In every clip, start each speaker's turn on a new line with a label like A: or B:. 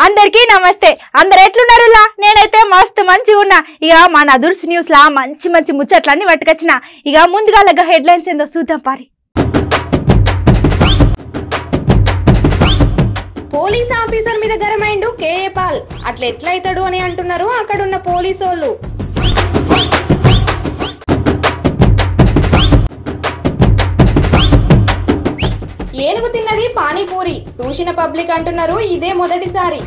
A: అందరికీ నమస్తే. అందరు ఎట్లున్నారులా? నేనైతే మస్తు మంచిగా ఉన్నా. ఇక మన అదుర్స్ న్యూస్ లా మంచి మంచి ముచ్చట్లన్నీ పట్టుకొచ్చిన. ఇక ముందుగా లగ్గ హెడ్లైన్స్ ఏందో చూద్దాం పారి.
B: పోలీస్ ఆఫీసర్ మీద గరమైండు కేఏ పాల్. అట్లా ఎట్లయితాడు అని అంటున్నారు అక్కడున్న పోలీసోళ్ళు. ఏనుగు తిన్నది పానీపూరి, చూసిన పబ్లిక్ అంటున్నారు ఇదే మొదటిసారి.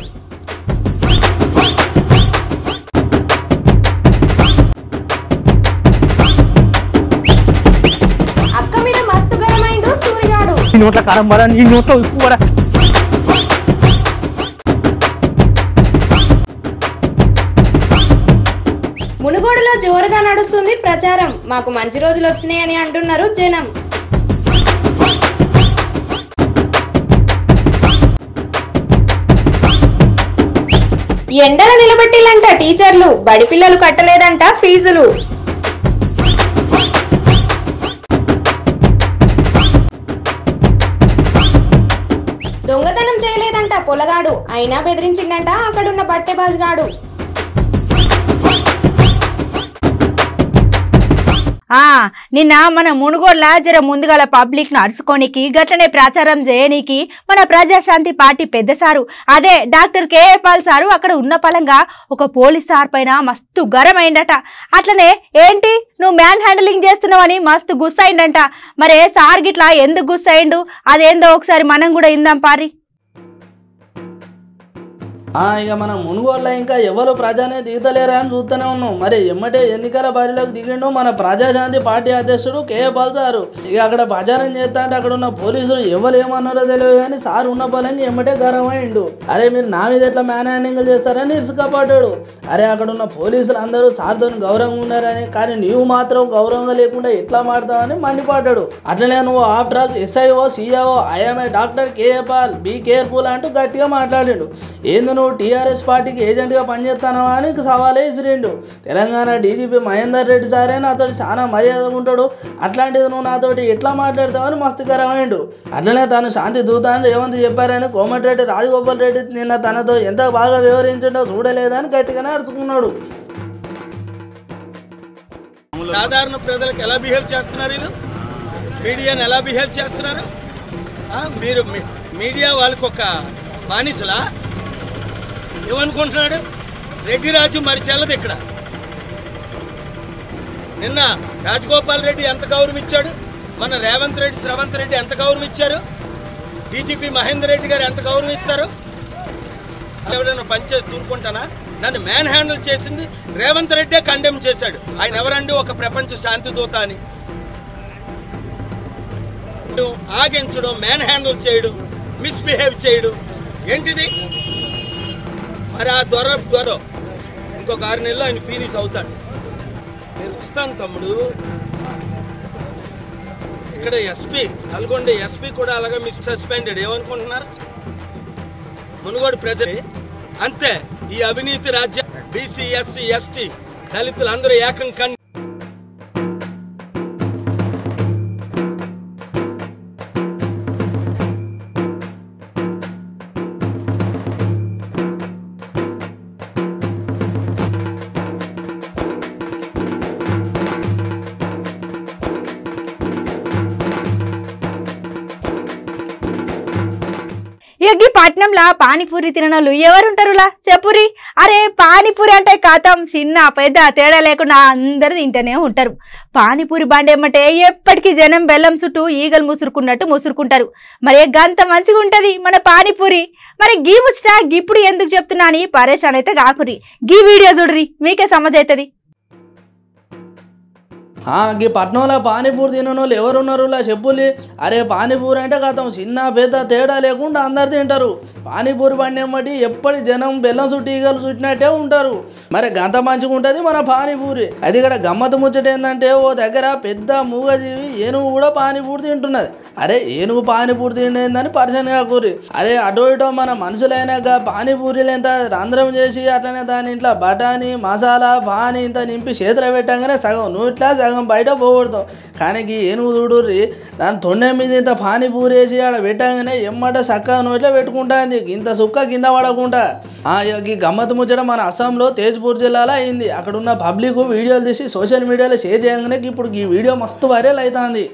B: అక్క మీద మస్తు గరమైండు సూరిగాడు. మునుగోడులో జోరుగా నడుస్తుంది ప్రచారం. మాకు మంచి రోజులు వచ్చినాయని అంటున్నారు జనం. ఎండల నిలబెట్టిలంట టీచర్లు, బడి పిల్లలు కట్టలేదంట ఫీజులు. దొంగతనం చేయలేదంట పొలగాడు, అయినా బెదిరించిందంట అక్కడున్న బట్టెబాజుగాడు.
A: నిన్న మన మునుగోడ్ల జర ముందుగల పబ్లిక్ ను అరుచుకోనికి గట్లనే ప్రచారం చేయనీకి మన ప్రజాశాంతి పార్టీ పెద్ద సారు అదే డాక్టర్ కేఏ పాల్ సారు అక్కడ ఉన్న పలంగా ఒక పోలీస్ సార్ పైన మస్తు గరమైందట. అట్లనే ఏంటి నువ్వు మ్యాన్ హ్యాండిలింగ్ చేస్తున్నావని మస్తు గుస్సైందంట. మరే సార్ గిట్లా ఎందుకు గుస్సైండు అదేందో ఒకసారి మనం కూడా ఇందాం పారి.
C: ఇక మనం మునుగోళ్ళ ఇంకా ఎవరు ప్రజానే దిగుతలేరా అని చూస్తూనే ఉన్నాం. మరి ఎమ్మటే ఎన్నికల బరిలోకి దిగిండు మన ప్రజాశాంతి పార్టీ అధ్యక్షుడు కేఏ పాల్ సారు. ఇక అక్కడ ప్రచారం చేస్తా అంటే అక్కడ ఉన్న పోలీసులు ఎవరు ఏమన్నారో తెలియదు కానీ సార్ ఉన్న పలంగా ఎమ్మటే గరమైండు. అరే మీరు నా మీద ఎట్లా మ్యాన్ హ్యాండింగ్ చేస్తారని ఇరుసుకపడ్డాడు. అరే అక్కడ ఉన్న పోలీసులు అందరూ సార్తో గౌరవంగా ఉన్నారని, కానీ నీవు మాత్రం గౌరవంగా లేకుండా ఎట్లా మాడతావని మండిపడ్డాడు. అట్లనే నువ్వు after all SIO CIO IMA doctor K A Paul be careful అంటూ గట్టిగా మాట్లాడిండు. ఏంది నువ్వు టీఆర్ఎస్ పార్టీకి ఏజెంట్గా పనిచేస్తానవా అని సవాలే ఇసిరిండు. తెలంగాణ డీజీపీ మహేందర్ రెడ్డి సారే నాతో చాలా మర్యాదగా ఉంటాడు, అట్లాంటిది నువ్వు నాతోటి ఎట్లా మాట్లాడతావని మస్తు గరమైండు. అట్లనే తాను శాంతి దూత అని రేవంత్ చెప్పారని కోమటిరెడ్డి రాజగోపాల్ రెడ్డి నిన్న తనతో ఎంత బాగా వివరించిండో చూడలేదని గట్టిగానే అరుచుకున్నాడు.
D: సాధారణ ప్రజలకు ఎలా బిహేవ్ చేస్తున్నారు, వీళ్ళు మీడియాని ఎలా బిహేవ్ చేస్తున్నారు? మీరు మీడియా వాళ్ళకి ఒక బానిసలా ఏమనుకుంటున్నాడు? రెడ్డి రాజు మరి చెల్లదు ఇక్కడ. నిన్న రాజగోపాల్ రెడ్డి ఎంత గౌరవం ఇచ్చాడు, మన రేవంత్ రెడ్డి శ్రవంత్ రెడ్డి ఎంత గౌరవం ఇచ్చారు, డీజీపీ మహేందర్ రెడ్డి గారు ఎంత గౌరవం ఇస్తారు? ఎవరైనా పనిచేసి తూరుకుంటానా? నన్ను మ్యాన్ హ్యాండిల్ చేసింది రేవంత్ రెడ్డే కండెమ్ చేశాడు. ఆయన ఎవరండి ఒక ప్రపంచ శాంతి దూత అని ఆగించడం, మ్యాన్ హ్యాండిల్ చేయడం, మిస్బిహేవ్ చేయడం ఏంటిది? మరి ఆ దొర ఇంకొక 6 నెలలు ఆయన ఫీనిష్ అవుతాడు. నేను వస్తాను తమ్ముడు. ఇక్కడ ఎస్పీ నల్గొండ ఎస్పీ కూడా అలాగే మీకు సస్పెండెడ్. ఏమనుకుంటున్నారు? మునుగోడు ప్రజలే అంతే. ఈ అవినీతి రాజ్యం బీసీ ఎస్సీ ఎస్టీ దళితులు అందరూ ఏకం కండి.
A: ఈ పట్నంలా పానీపూరి తిననోళ్ళు ఎవరుంటారులా చెప్పురి. అరే పానీపూరి అంటే కాతం చిన్న పెద్ద తేడా లేకుండా అందరు తింటూనే ఉంటారు. పానీపూరి బండేమంటే ఎప్పటికీ జనం బెల్లం చుట్టూ ఈగలు ముసురుకున్నట్టు ముసురుకుంటారు. మరి గంత మంచిగా ఉంటది మన పానీపూరి. మరి గీ ముచ్చట ఇప్పుడు ఎందుకు చెప్తున్నా అని పరేషాన్ అయితే కాకురి. గీ వీడియో చూడరి, మీకే సమజ్ అవుతుంది.
C: ఈ పట్నంలో పానీపూరి తినోళ్ళు ఎవరున్నారు చెప్పులి. అరే పానీపూరి అంటే గతం చిన్న పెద్ద తేడా లేకుండా అందరు తింటారు. పానీపూరి బండి ఏమటి ఎప్పటి జనం బెల్లం చుట్టి ఈగలు చుట్టినట్టే ఉంటారు. మరి గంత మంచిగా ఉంటుంది మన పానీపూరి. అది ఇక్కడ గమ్మత్తు ముచ్చట ఏంటంటే ఓ దగ్గర పెద్ద మూగజీవి ఏనుగు కూడా పానీపూరి తింటున్నది. అరే ఏనుగు పానీపూరి తిండేందని పరిచయం కాకూరి. అరే అటో ఇటో మన మనుషులైనాక పానీపూరీలు ఎంత రంధ్రం చేసి అట్లనే దాని ఇంట్లో బఠానీ మసాలా పానీ ఇంత నింపి చేతులు పెట్టగానే సగం నూట్లా సగం బయట పోగొడతాం. కానీ ఏనుగు చూడుర్రి దాని తొండె మీద ఇంత పానీపూరి వేసి ఆడ పెట్టగానే ఎమ్మట చక్కగా నోట్లో పెట్టుకుంటుంది ఇంత సుక్క కింద పడకుండా. ఈ గమ్మత్తు ముచ్చట మన అస్సాంలో తేజ్పూర్ జిల్లాలో అయింది. అక్కడ ఉన్న పబ్లిక్ వీడియోలు తీసి సోషల్ మీడియాలో షేర్ చేయగానే ఇప్పుడు ఈ వీడియో మస్తు వైరల్ అవుతుంది.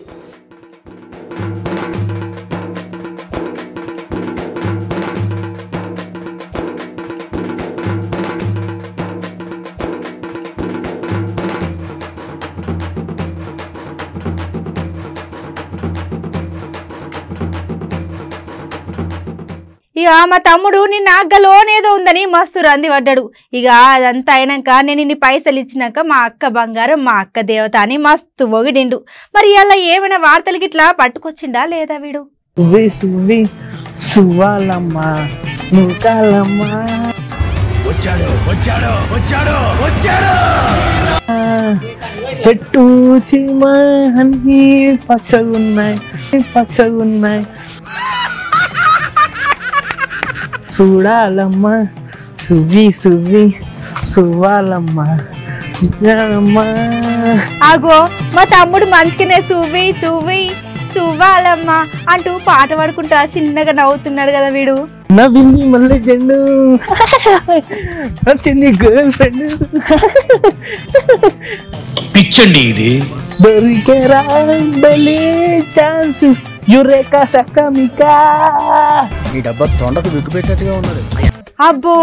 A: ఇక మా తమ్ముడు నిన్న అగ్గలోనేదో ఉందని మస్తు రంది పడ్డాడు. ఇక అదంతా అయినాక నేను ఇన్ని పైసలు ఇచ్చినాక మా అక్క బంగారం మా అక్క దేవత అని మస్తు పొగిడిండు. మరి అలా ఏమైనా వార్తలకి ఇట్లా పట్టుకొచ్చిండా లేదా వీడు?
E: చెట్టు చీమ అన్ని పచ్చగున్నాయి చూడాలమ్మా సువ్వాలమ్మా.
A: ఆగో మా తమ్ముడు మంచిగానే సువ్వాలమ్మా అంటూ పాట పాడుకుంటా చిన్నగా నవ్వుతున్నాడు కదా వీడు.
E: నవ్వింది మళ్ళీ జెండు వచ్చింది గర్ల్ ఫ్రెండ్
F: పిచ్చండి ఇది.
E: దొరికేరా బలి ఛాన్స్ యురేకా సక్కమికా.
F: ఈ డబ్బా తొండకు విగ్గు పెట్టినట్టుగా ఉన్నది.
A: అబ్బో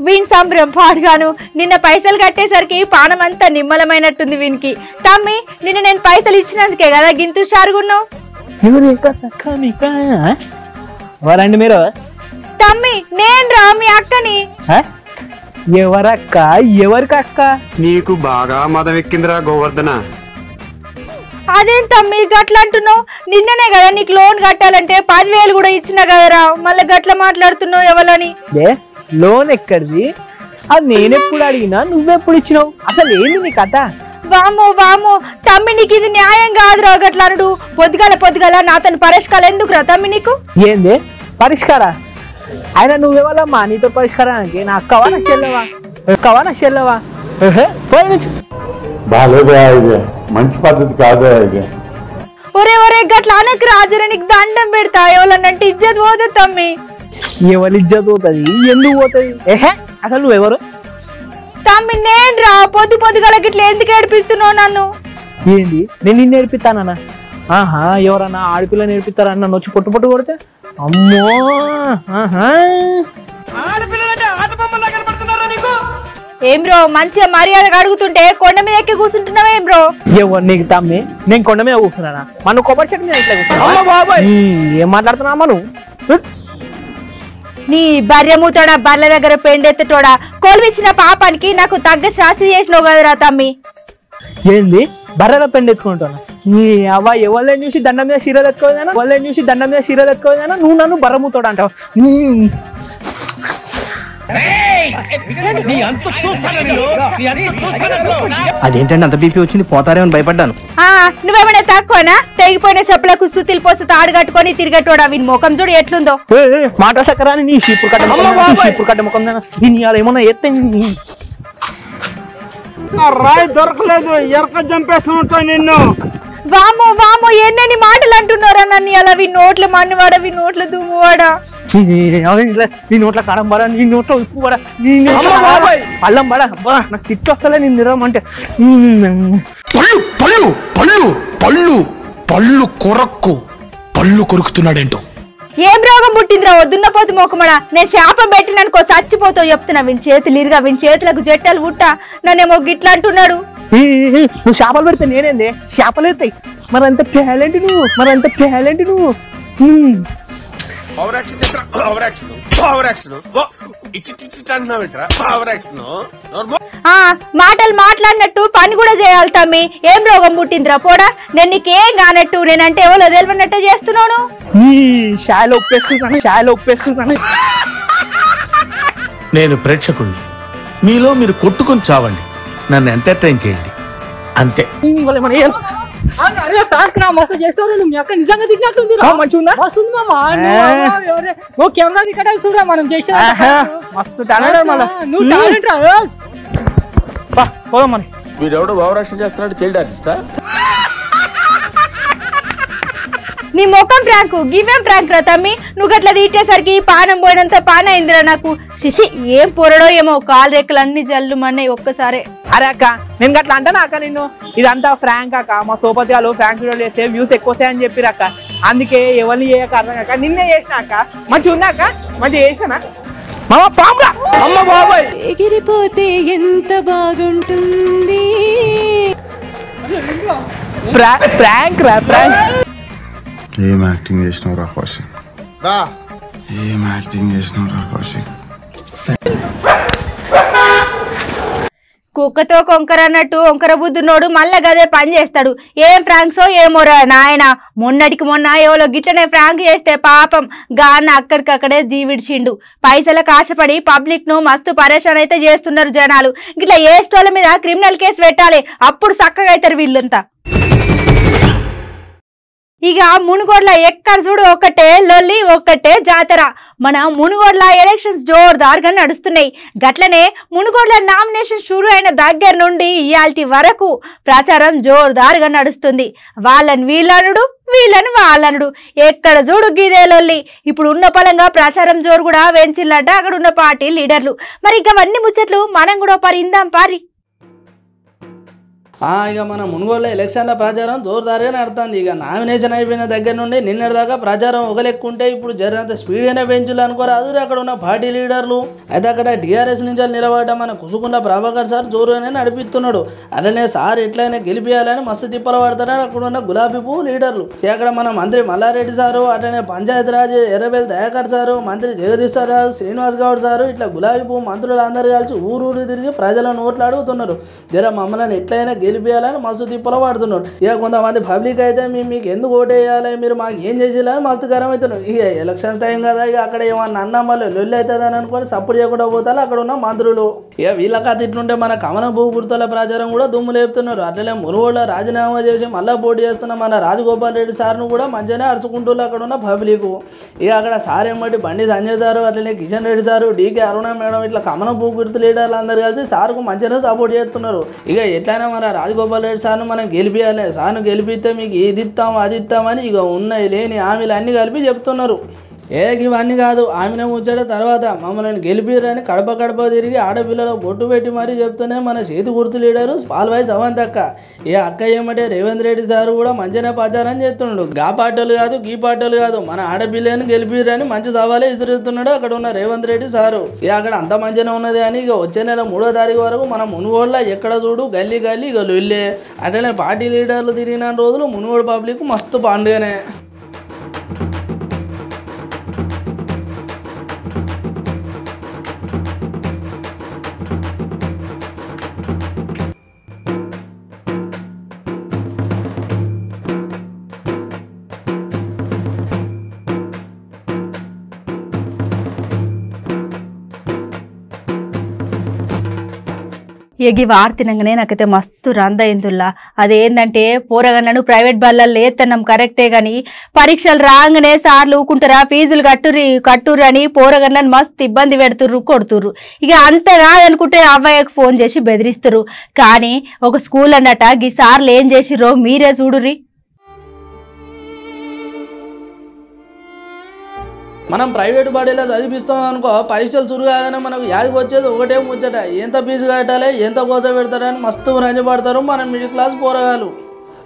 A: వీని సంబరం పాడుగాను. నిన్న పైసలు కట్టేసరికి పానం అంతా నిమ్మలమైనట్టుంది వీనికి. తమ్మి నిన్న నేను పైసలు ఇచ్చినందుకే కదా గింతు షారుగున్నావు.
E: యురేకా సక్కమికా ఎవరండి మీరు?
A: తమ్మి నేను రా మీ అక్కని.
E: ఎవరక్క? ఎవరికి అక్క?
G: నీకు బాగా మదం ఎక్కిందిరా గోవర్ధన.
A: అదేం తమ్మి గట్ల అంటున్నావు? నిన్ననే కదా నీకు లోన్ కట్టాలంటే 10,000 కూడా ఇచ్చినా కదరా, మళ్ళీ గట్ల మాట్లాడుతున్నావు ఎవలని?
E: లోన్ ఎక్కడిది? అది నేనెప్పుడు అడిగినా నువ్వెప్పుడు ఇచ్చినావు? అసలు ఏంది నీ కథ?
A: వామో తమ్మి నీకు ఇది న్యాయం కాదురా గట్ల అనుడు. పొద్దుగాల నాతను పరిష్కారం ఎందుకురా తమ్మి నీకు?
E: ఏంది పరిష్కారా? ఆయన నువ్వెవరమ్మా నీతో పరిష్కారానికి? నా అక్కవా నా చెల్లవా?
H: బాలేదా ఇది? మంచి పద్ధతి కాదా ఇది?
A: ఒరే గట్ల అనకు రాజురా, నీకు దండం పెడతా. ఎవరన్నంటే ఇజ్జత్ పోతుంది తమ్మి.
E: ఎవరి ఇజ్జత్ పోతుంది? ఎందుకు పోతుంది? అసలు నువ్వెవరు?
A: తమ్మి నేను రా. పొద్దుగాల గిట్ల ఎందుకు ఏడిపిస్తున్నావు నన్ను?
E: ఏంది నేను నిన్ను నేర్పిస్తానన్నా? ఎవరన్నా ఆడపిల్ల నేర్పిస్తారని నన్ను వచ్చి పొట్టు కొడితే అమ్మో.
A: ఏం బ్రో మంచిగా మర్యాదగా అడుగుతుంటే కొండ మీద ఎక్కి కూర్చుంటున్నావేం బ్రో?
E: ఎవరు నీకు తమ్మి? నేను కొండ మీద కూర్చున్నానా? మన కొబ్బరి చెట్టు మీద ఇట్లా కూర్చున్నా? ఏం మాట్లాడుతున్నావా నువ్వు?
A: నీ బర్రెమూతోడా, బర్రెల దగ్గర పెండెత్తటోడా, కొలువిచ్చిన పాపానికి నాకు తగ్గ శాస్త్రి చేసినావు కదరా తమ్మి.
E: ఏంది బర్రెల పెండ ఎత్తుకుంటాను? నీ అవ్వ ఎవరిని చూసి దండం మీద చీరలు ఎత్తుకోదానా? నువ్వు నన్ను బర్రెమూతోడా అంటావు?
F: అదేంటండి అంత బీపీ వచ్చింది? పోతారేమని భయపడ్డాను.
A: నువ్వేమైనా తక్కువనా? తెగిపోయిన చెప్పులకు సుతిలు పోసి తాడు కట్టుకొని తిరిగేటోడా? వీని ముఖం చూడు ఎట్లుందో.
E: మాట సక్కరాని నీ చీపురు కట్ట ముఖం దీన్ని ఏమన్నా ఎత్తే రాయి దొరకలేదు, ఎరక చంపేస్తూ నిన్ను.
A: వామో ఎన్నెన్ని మాటలు అంటున్నారా నన్ను అలా? వీ నోట్ల మన్నువాడా, వీ నోట్ల దుమ్మువాడా,
E: నీ నోట్ల కారం పడా, నీ నోట్ల ఉప్పు పడా, నీ పళ్ళం పడా. నాకు తిట్టు వస్తలే నేను నిరవమంటే.
F: పళ్ళు కొరుకుతున్నాడేంటో.
A: ఏం రోగం పుట్టిందిరా దున్నపోతు మోకమడా? నేను శాపం పెట్టిననుకో చచ్చిపోతావు చెప్తున్నా. వీని చేతులు ఇరుగా, వీని చేతులకు జట్టలు పుట్టా, నన్నేమో గిట్లా అంటున్నాడు.
E: నువ్వు చేపలు పెడితే నేనేంది? చేపలు ఎత్తాయి. మరంత టాలెంట్ నువ్వు.
A: మాటలు మాట్లాడినట్టు పని కూడా చేయాలి తమ్మి. ఏం రోగం పుట్టిందిరా పోడా? నేను నీకేం కానట్టు, నేనంటే ఎవరో తెలియనట్టే చేస్తున్నాను.
F: నేను ప్రేక్షకుణ్ణి, మీలో మీరు కొట్టుకుని చావండి, నన్ను ఎంటర్టైన్ చేయండి అంతే.
E: అరే ప్రాంక్ రా మస్తు చేస్తావు నువ్వు. మీ అక్క నిజంగా తిట్టినట్టుంది. మంచిగా వస్తుంది మామ. నువ్వు కెమెరా ఇక్కడ చూడరా మనం చేసే మస్తు టాలెంట్. మళ్ళీ నువ్వు టాలెంట్ రా. పోదాం మనం.
F: వీడెవడో భావరక్షణ చేస్తున్నాడు, చైల్డ్ ఆర్టిస్టా?
A: నీ ముఖం ప్రాంక్ గివేం ప్రాంక్ రా తమ్మి. నువ్వు గట్లా తీసేసరికి పానం పోయినంత పాన అయిందిరా నాకు. శిషి ఏం పొరడో ఏమో, కాలు రెక్కలు అన్ని జల్లు మన్నాయి ఒక్కసారి.
E: అరే అక్క నేను గట్లా అంటాను అక్క నిన్ను. ఇదంతా ఫ్రాంక్ అక్క. మా సోపతి వాళ్ళు ఫ్రాంక్ వీడియోలు చేస్తే వ్యూస్ ఎక్కువ వస్తాయని చెప్పిరు అక్క. అందుకే ఎవరిని చేయక అర్థం అక్క నిన్నే చేసిన అక్క. మంచిగా ఉందా అక్క? మంచిగా చేసానా మామ? పామురా అమ్మ బాబాయ్.
I: ఎగిరిపోతే ఎంత బాగుంటుంది.
E: ప్రాంక్ రా ప్రాంక్.
H: ఏం యాక్టింగ్ చేసినావు రా కౌశిక్, ఏం యాక్టింగ్ చేసినావు రా కౌశిక్.
A: కుక్కతో కొంకర అన్నట్టు వంకర బుద్ధునోడు మళ్ళా గదే పని చేస్తాడు. ఏం ఫ్రాంక్సో ఏమోరా నాయన. మొన్నటికి మొన్న ఎవరో గిట్లనే ఫ్రాంక్ చేస్తే పాపం గాన్న అక్కడికక్కడే జీవిడిచిండు. పైసలకు ఆశపడి పబ్లిక్ ను మస్తు పరేషాన్ అయితే చేస్తున్నారు జనాలు. ఇట్లా ఏ స్టోల మీద క్రిమినల్ కేసు పెట్టాలి, అప్పుడు చక్కగా అవుతారు వీళ్ళంతా. ఇక మునుగోడ్ల ఎక్కడ చూడు ఒక్కటే లొల్లి ఒక్కటే జాతర. మన మునుగోడ్ల ఎలక్షన్స్ జోర్దార్గా నడుస్తున్నాయి. గట్లనే మునుగోడ్ల నామినేషన్ షురు అయిన దగ్గర నుండి ఇయాల్టి వరకు ప్రచారం జోర్దార్గా నడుస్తుంది. వాళ్ళని వీళ్ళనుడు వీళ్ళని వాళ్ళనుడు, ఎక్కడ చూడు గిదే లొల్లి. ఇప్పుడు ఉన్న పలంగా ప్రచారం జోరు కూడా వెంచిల్లట అక్కడ ఉన్న పార్టీ లీడర్లు. మరి ఇక అవన్నీ ముచ్చట్లు మనం కూడా ఇందాం పారి.
C: ఇక మన మునుగోళ్ళ ఎలక్షన్ల ప్రచారం జోరుదారుగా నడుతుంది. ఇక నామినేషన్ అయిపోయిన దగ్గర నుండి నిన్నటిదాకా ప్రచారం ఒక లెక్కుంటే ఇప్పుడు జరిగినంత స్పీడ్గానే పెంచులు అనుకోరాదు అక్కడ ఉన్న పార్టీ లీడర్లు. అయితే అక్కడ టీఆర్ఎస్ నుంచి నిలబడ్డ మన కుసుకుంట్ల ప్రభాకర్ సార్ జోరుగానే నడిపిస్తున్నాడు. అలానే సార్ ఎట్లయినా గెలిపియాలని మస్తు తిప్పలు పడతారని అక్కడ ఉన్న గులాబీ పువ్వు లీడర్లు. అక్కడ మన మంత్రి మల్లారెడ్డి సారు, అట్లనే పంచాయతీరాజ్ ఎర్రబెల్లి దయాకర్ సారు, మంత్రి జగదీష్ రాజు, శ్రీనివాస్ గౌడ్ సారు, ఇట్లా గులాబీ పువ్వు మంత్రులు అందరూ కలిసి ఊరూరు తిరిగి ప్రజల నోట్లు అడుగుతున్నారు. జర మమ్మల్ని ఎట్లయినా గెలిపియాలని మస్తు తిప్పలు పడుతున్నాడు. ఇక కొంతమంది పబ్లిక్ అయితే మీకు ఎందుకు ఓటేయాలి, మీరు మాకు ఏం చేసేయాలని మస్తు గరం అవుతున్నాడు. ఇక ఎలక్షన్ టైం కదా, ఇక అక్కడ ఏమన్నా అన్నా మళ్ళీ లొల్లి అవుతుందని అనుకొని సపోర్ట్ చేయకుండా పోతారు అక్కడ ఉన్న మంత్రులు. ఇక వీళ్ళ కథ ఇట్లుంటే మన కమలం భూ గుర్తుల ప్రచారం కూడా దుమ్ము లేపుతున్నారు. అట్లనే మునుగోళ్ళ రాజీనామా చేసి మళ్ళీ పోటీ చేస్తున్న మన రాజగోపాల్ రెడ్డి సార్ను కూడా మంచిగానే అరుచుకుంటూ అక్కడ ఉన్న పబ్లిక్. ఇక అక్కడ సార్ ఏమంటే బండి సంజయ్ సారు, అట్లనే కిషన్ రెడ్డి సారు, డీకే అరుణ మేడం, ఇట్లా కమలం భూ గుర్తు లీడర్లు అందరు కలిసి సార్కు మంచిగానే సపోర్ట్ చేస్తున్నారు. ఇక ఎట్లయినా మన రాజగోపాల్ రెడ్డి సార్ను మనం గెలిపియాలి, సార్ను గెలిపిస్తే మీకు ఇది ఇస్తాం అది ఇస్తామని ఇక ఉన్నాయి లేని హామీలు అన్నీ కలిపి చెప్తున్నారు. ఇవన్నీ కాదు, ఆమెనే ముచ్చట తర్వాత మమ్మల్ని గెలిపిరని కడప కడప తిరిగి ఆడపిల్లలు బొట్టు పెట్టి మరీ చెప్తూనే మన చేతి గుర్తు లీడరు పాల్వాయి సవంత్ అక్క. ఏ అక్క ఏమంటే రేవంత్ రెడ్డి సారు కూడా మంచిగానే ప్రచారం చేస్తున్నాడు. గా పాటలు కాదు గీ పాటలు కాదు, మన ఆడపిల్లని గెలిపిరని మంచి సవాలే విసిరుతున్నాడు అక్కడ ఉన్న రేవంత్ రెడ్డి సారు. అక్కడ అంత మంచిగానే ఉన్నది అని ఇక వచ్చే నెల 3వ తారీఖు వరకు మన మునుగోడులో ఎక్కడ చూడు గల్లీ గల్లీ ఇక లొల్లే. అట్లనే పార్టీ లీడర్లు తిరిగిన రోజులు మునుగోడు పబ్లిక్ మస్తు పండుగనే.
A: ఎగి వారు తినగానే నాకైతే మస్తు రంద అయిందిల్లా. అదేంటంటే పోరగన్నను ప్రైవేట్ బళ్ళల్లో వేస్తున్నాం కరెక్టే కానీ పరీక్షలు రాగానే సార్లు ఊకుంటారా, ఫీజులు కట్టుర్రు అని పోరగన్నను మస్తు ఇబ్బంది పెడుతుర్రు, కొడుతుర్రు. ఇక అంత రాదనుకుంటే అవ్వయ్యకు ఫోన్ చేసి బెదిరిస్తారు. కానీ ఒక స్కూల్ అన్నట ఈ సార్లు ఏం చేసిర్రో మీరే చూడుర్రి.
C: మనం ప్రైవేట్ బడిలో చదివిస్తాం అనుకో, పరీక్షలు చురుగానే మనకు యాదికి వచ్చేది ఒకటే ముచ్చట, ఎంత ఫీజు కట్టాలి ఎంత కోసం పెడతారని మస్తు రంజపడతారు మన మిడిల్ క్లాస్ పోరగాలు.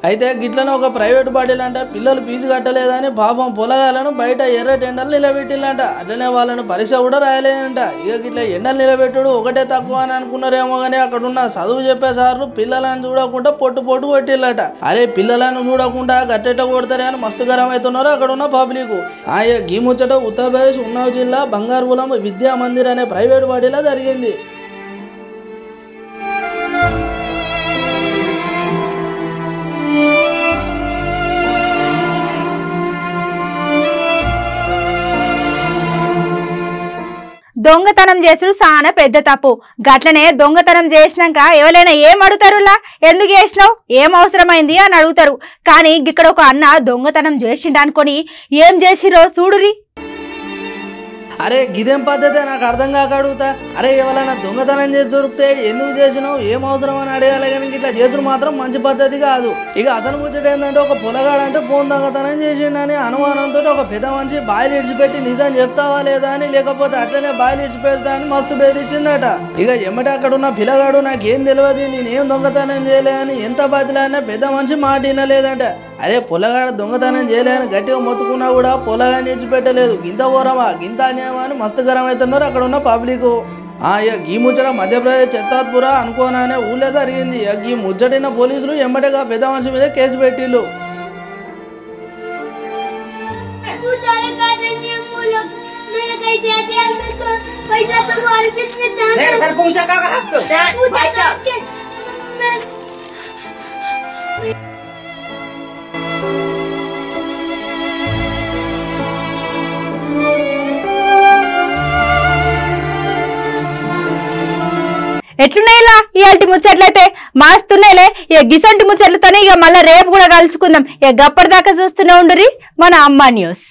C: అయితే గిట్లనే ఒక ప్రైవేట్ బడిలు అంటే పిల్లలు ఫీజు కట్టలేదని పాపం పొలగాలను బయట ఎర్ర ఎండలు నిలబెట్టిల్లంట. అట్లనే వాళ్ళను పరీక్ష కూడా రాయలేదంట. ఇక గిట్లా ఎండలు నిలబెట్టుడు ఒకటే తక్కువ అని అనుకున్నారేమో కానీ అక్కడ ఉన్న చదువు చెప్పే సార్లు పిల్లలను చూడకుండా పొట్టు కొట్టిల్లట. అరే పిల్లలను చూడకుండా గట్టెట్ట కొడతారే అని మస్తు గరం అవుతున్నారు అక్కడ ఉన్న పబ్లిక్. ఈ ముచ్చట ఉత్తరప్రదేశ్ ఉన్నవ్ జిల్లా బంగారుపురం విద్యా మందిర్ అనే ప్రైవేట్ బడిలో జరిగింది.
A: దొంగతనం చేసుడు చాలా పెద్ద తప్పు. గట్లనే దొంగతనం చేసినాక ఎవరైనా ఏం అడుగుతారులా, ఎందుకు చేసినావు, ఏం అవసరమైంది అని అడుగుతారు. కానీ ఇక్కడ ఒక అన్న దొంగతనం చేసిండు అనుకొని ఏం చేసిరో చూడురి.
C: అరే గిదేం పద్ధతి నాకు అర్థం కాక అడుగుతా. అరే ఎవరైనా దొంగతనం చేసి దొరికితే ఎందుకు చేసినావు, ఏం అవసరం అని అడగాలి. కానీ ఇట్లా చేసుడు మాత్రం మంచి పద్ధతి కాదు. ఇక అసలు ముచ్చట ఏంటంటే ఒక పొలగాడంటే ఫోన్ దొంగతనం చేసిండని అనుమానంతో ఒక పెద్ద మనిషి బాయిలు ఇడిచిపెట్టి నిజం చెప్తావా లేదా అని, లేకపోతే అట్లనే బాయిలు ఇడిచిపెడతా అని మస్తు బెదిరించిండట. ఇక ఎమ్మటి అక్కడ ఉన్న పిల్లగాడు నాకేం తెలియదు, నేనేం దొంగతనం చేయలే అని ఎంత బతిలాడినా పెద్ద మనిషి మాట వినలేదంట. అరే పొలగాడ దొంగతనం చేయలేదని గట్టిగా మొత్తుకున్నా కూడా పొలగాని ఇడిచిపెట్టలేదు. గింత ఓరమా గింత అన్యాయమా అని మస్తు గరం అవుతున్నారు అక్కడ ఉన్న పబ్లిక్. ఈ ముచ్చట మధ్యప్రదేశ్ చెత్తాత్పుర అనుకోనానే ఊళ్ళో జరిగింది. ఈ ముచ్చటిన పోలీసులు ఎమ్మటిగా పెద్ద మనిషి మీద కేసు పెట్టిళ్ళు.
A: ఎట్లున్నాయిలా ఇయాల్టి ముచ్చట్లయితే మాస్తున్నాయిలే. ఇక గిసంటి ముచ్చట్లతోనే ఇక మళ్ళీ రేపు కూడా కలుసుకుందాం. ఇక గప్పటిదాకా చూస్తూనే ఉండురి మన అమ్మ న్యూస్.